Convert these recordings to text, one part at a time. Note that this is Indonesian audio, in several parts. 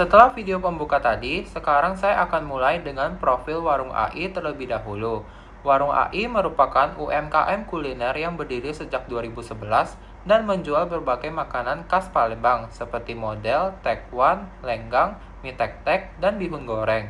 Setelah video pembuka tadi, sekarang saya akan mulai dengan profil Warung AI terlebih dahulu. Warung AI merupakan UMKM kuliner yang berdiri sejak 2011 dan menjual berbagai makanan khas Palembang seperti model, tekwan, lenggang, mie tek-tek, dan bihun goreng.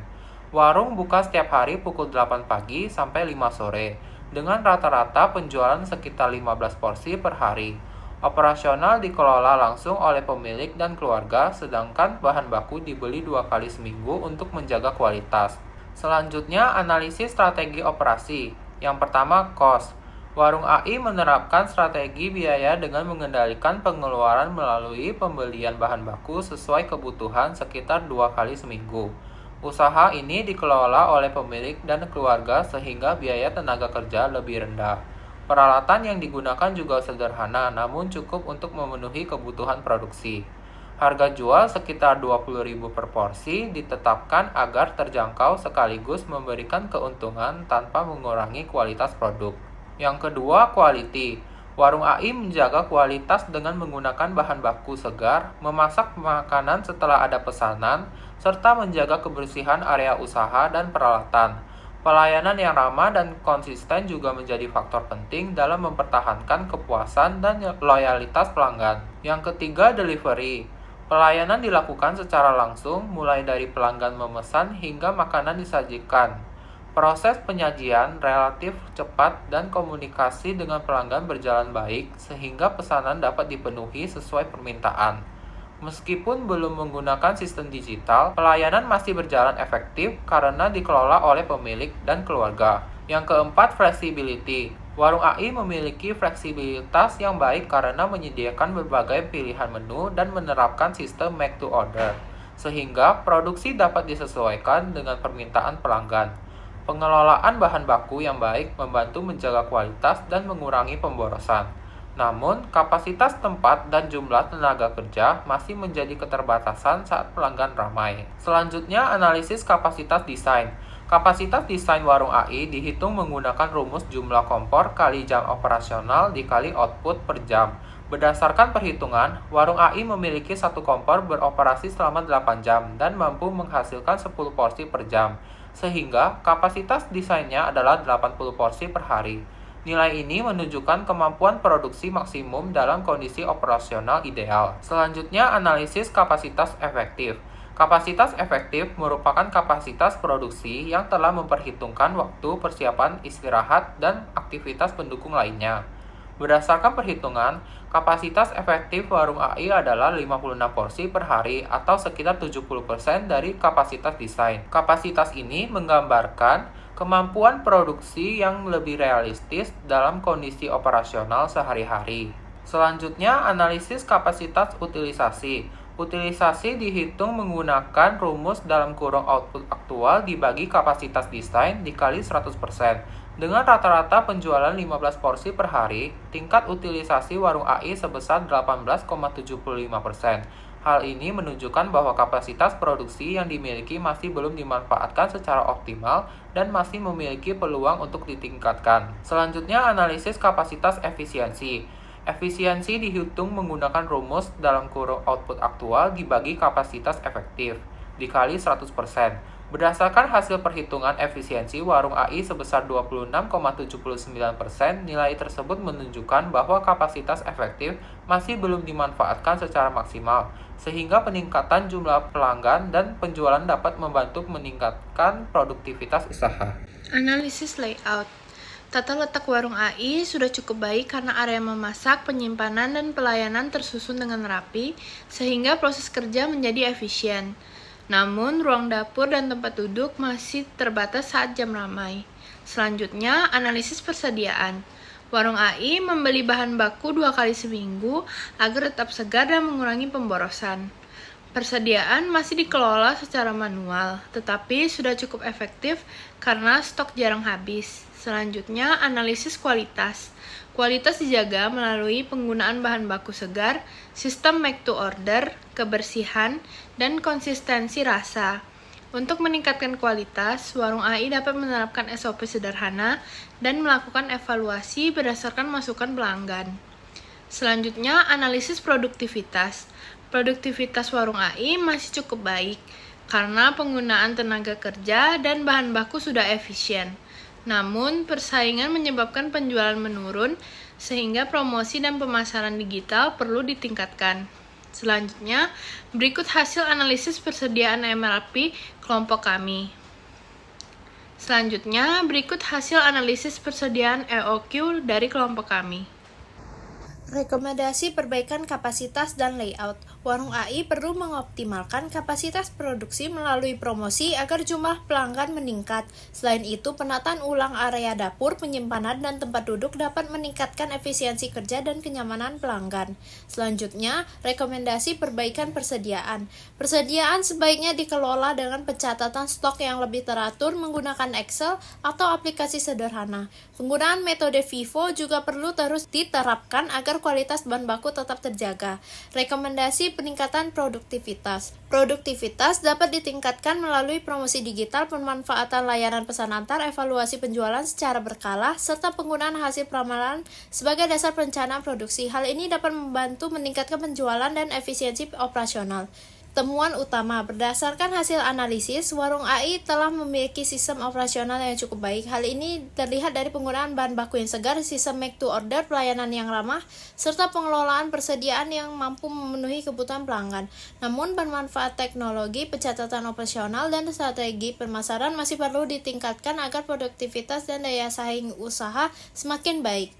Warung buka setiap hari pukul 8 pagi sampai 5 sore, dengan rata-rata penjualan sekitar 15 porsi per hari. Operasional dikelola langsung oleh pemilik dan keluarga, sedangkan bahan baku dibeli 2 kali seminggu untuk menjaga kualitas. Selanjutnya, analisis strategi operasi. Yang pertama, cost. Warung AI menerapkan strategi biaya dengan mengendalikan pengeluaran melalui pembelian bahan baku sesuai kebutuhan sekitar 2 kali seminggu. Usaha ini dikelola oleh pemilik dan keluarga sehingga biaya tenaga kerja lebih rendah. Peralatan yang digunakan juga sederhana, namun cukup untuk memenuhi kebutuhan produksi. Harga jual sekitar 20.000 per porsi ditetapkan agar terjangkau sekaligus memberikan keuntungan tanpa mengurangi kualitas produk. Yang kedua, quality. Warung AI menjaga kualitas dengan menggunakan bahan baku segar, memasak makanan setelah ada pesanan, serta menjaga kebersihan area usaha dan peralatan. Pelayanan yang ramah dan konsisten juga menjadi faktor penting dalam mempertahankan kepuasan dan loyalitas pelanggan. Yang ketiga, delivery. Pelayanan dilakukan secara langsung, mulai dari pelanggan memesan hingga makanan disajikan. Proses penyajian relatif cepat dan komunikasi dengan pelanggan berjalan baik, sehingga pesanan dapat dipenuhi sesuai permintaan. Meskipun belum menggunakan sistem digital, pelayanan masih berjalan efektif karena dikelola oleh pemilik dan keluarga. Yang keempat, flexibility. Warung AI memiliki fleksibilitas yang baik karena menyediakan berbagai pilihan menu dan menerapkan sistem make to order, sehingga produksi dapat disesuaikan dengan permintaan pelanggan. Pengelolaan bahan baku yang baik membantu menjaga kualitas dan mengurangi pemborosan. Namun, kapasitas tempat dan jumlah tenaga kerja masih menjadi keterbatasan saat pelanggan ramai. Selanjutnya, analisis kapasitas desain. Kapasitas desain warung AI dihitung menggunakan rumus jumlah kompor kali jam operasional dikali output per jam. Berdasarkan perhitungan, warung AI memiliki satu kompor beroperasi selama 8 jam dan mampu menghasilkan 10 porsi per jam, sehingga kapasitas desainnya adalah 80 porsi per hari. Nilai ini menunjukkan kemampuan produksi maksimum dalam kondisi operasional ideal. Selanjutnya, analisis kapasitas efektif. Kapasitas efektif merupakan kapasitas produksi yang telah memperhitungkan waktu persiapan istirahat dan aktivitas pendukung lainnya. Berdasarkan perhitungan, kapasitas efektif warung AI adalah 56 porsi per hari atau sekitar 70% dari kapasitas desain. Kapasitas ini menggambarkan kemampuan produksi yang lebih realistis dalam kondisi operasional sehari-hari. Selanjutnya, analisis kapasitas utilisasi. Utilisasi dihitung menggunakan rumus dalam kurung output aktual dibagi kapasitas desain dikali 100%. Dengan rata-rata penjualan 15 porsi per hari, tingkat utilisasi warung AI sebesar 18,75%. Hal ini menunjukkan bahwa kapasitas produksi yang dimiliki masih belum dimanfaatkan secara optimal dan masih memiliki peluang untuk ditingkatkan. Selanjutnya, analisis kapasitas efisiensi. Efisiensi dihitung menggunakan rumus dalam kurung output aktual dibagi kapasitas efektif dikali 100%. Berdasarkan hasil perhitungan efisiensi warung AI sebesar 26,79%, nilai tersebut menunjukkan bahwa kapasitas efektif masih belum dimanfaatkan secara maksimal, sehingga peningkatan jumlah pelanggan dan penjualan dapat membantu meningkatkan produktivitas usaha. Analisis layout. Tata letak warung AI sudah cukup baik karena area memasak, penyimpanan, dan pelayanan tersusun dengan rapi, sehingga proses kerja menjadi efisien. Namun, ruang dapur dan tempat duduk masih terbatas saat jam ramai. Selanjutnya, analisis persediaan. Warung AI membeli bahan baku 2 kali seminggu agar tetap segar dan mengurangi pemborosan. Persediaan masih dikelola secara manual, tetapi sudah cukup efektif karena stok jarang habis. Selanjutnya, analisis kualitas. Kualitas dijaga melalui penggunaan bahan baku segar, sistem make to order, kebersihan, dan konsistensi rasa. Untuk meningkatkan kualitas, warung AI dapat menerapkan SOP sederhana dan melakukan evaluasi berdasarkan masukan pelanggan. Selanjutnya, analisis produktivitas. Produktivitas warung AI masih cukup baik karena penggunaan tenaga kerja dan bahan baku sudah efisien. Namun, persaingan menyebabkan penjualan menurun, sehingga promosi dan pemasaran digital perlu ditingkatkan. Selanjutnya, berikut hasil analisis persediaan MRP kelompok kami. Selanjutnya, berikut hasil analisis persediaan EOQ dari kelompok kami. Rekomendasi perbaikan kapasitas dan layout. Warung AI perlu mengoptimalkan kapasitas produksi melalui promosi agar jumlah pelanggan meningkat. Selain itu, penataan ulang area dapur, penyimpanan, dan tempat duduk dapat meningkatkan efisiensi kerja dan kenyamanan pelanggan. Selanjutnya, rekomendasi perbaikan persediaan. Persediaan sebaiknya dikelola dengan pencatatan stok yang lebih teratur menggunakan Excel atau aplikasi sederhana. Penggunaan metode FIFO juga perlu terus diterapkan agar kualitas bahan baku tetap terjaga. Rekomendasi peningkatan produktivitas. Produktivitas dapat ditingkatkan melalui promosi digital, pemanfaatan layanan pesan antar, evaluasi penjualan secara berkala, serta penggunaan hasil ramalan sebagai dasar perencanaan produksi. Hal ini dapat membantu meningkatkan penjualan dan efisiensi operasional. Temuan utama, berdasarkan hasil analisis, warung AI telah memiliki sistem operasional yang cukup baik. Hal ini terlihat dari penggunaan bahan baku yang segar, sistem make to order, pelayanan yang ramah, serta pengelolaan persediaan yang mampu memenuhi kebutuhan pelanggan. Namun, bermanfaat teknologi, pencatatan operasional, dan strategi pemasaran masih perlu ditingkatkan agar produktivitas dan daya saing usaha semakin baik.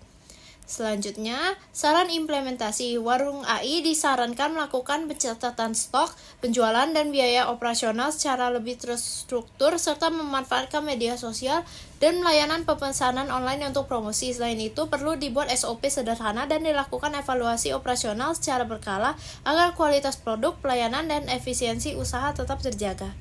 Selanjutnya, saran implementasi. Warung AI disarankan melakukan pencatatan stok, penjualan, dan biaya operasional secara lebih terstruktur, serta memanfaatkan media sosial dan layanan pemesanan online untuk promosi. Selain itu, perlu dibuat SOP sederhana dan dilakukan evaluasi operasional secara berkala agar kualitas produk, pelayanan, dan efisiensi usaha tetap terjaga.